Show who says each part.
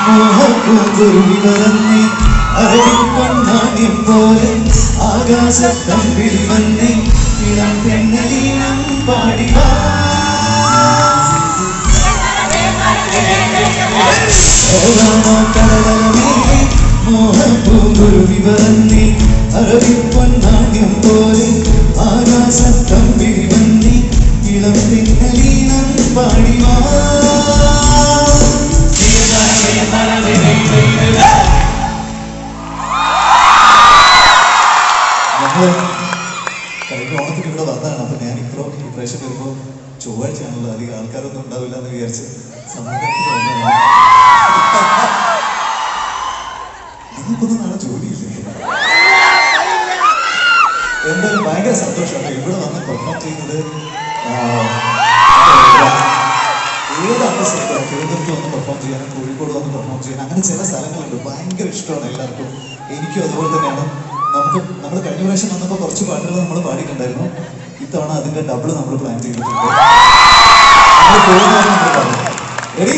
Speaker 1: മോഹപ്പൂങ്കുരുവിവരന്നേ അരവിപ്പൊന്നാണ്യം പോലെ ആകാശത്തമ്പിൽ വന്നേ ഇളം പെണ്ണലീനം പാടിവാ മോഹപ്പൂങ്കുരുവിവരന്നേ അരവിപ്പൊന്നാണ്യം പോലെ ആകാശത്തമ്പിൽ വന്നേ ഇളം പെണ്ണലീനം പാടിവാ കഴിഞ്ഞ ഓണത്തിന് ഇവിടെ വന്നതാണ്. അപ്പൊ ഞാൻ ഇപ്രാവശ്യം വരുമ്പോൾ ചൊവ്വാഴ്ചയാണല്ലോ, അധികം ആൾക്കാരൊന്നും ഉണ്ടാവില്ല എന്ന് വിചാരിച്ച് സമാധാനത്തിൽ വന്നതാണ്. നിങ്ങൾക്കൊന്നും നാളെ ജോലിയില്ലേ? എന്തായാലും ഭയങ്കര സന്തോഷമാണ് ഇവിടെ വന്ന് പെർഫോം ചെയ്യുന്നത്. ഏത് അവസരത്തിലും തിരുവനന്തപുരത്ത് വന്ന് പെർഫോം ചെയ്യാനും കോഴിക്കോട് വന്ന് പെർഫോം ചെയ്യാനും അങ്ങനെ ചില സ്ഥലങ്ങളുണ്ട്. ഭയങ്കര ഇഷ്ടമാണ് എല്ലാവർക്കും. എനിക്കും അതുപോലെ തന്നെയാണ്. നമ്മൾ കഴിഞ്ഞ പ്രാവശ്യം വന്നപ്പോൾ കുറച്ച് പാട്ടുകൾ നമ്മൾ പാടിയിട്ടുണ്ടായിരുന്നു. ഇത്തവണ അതിന്റെ ഡബിൾ നമ്മൾ പ്ലാൻ ചെയ്തിട്ടുണ്ട്. നമ്മൾ പോകുന്നതാണ് നമ്മൾ പറഞ്ഞു. റെഡി?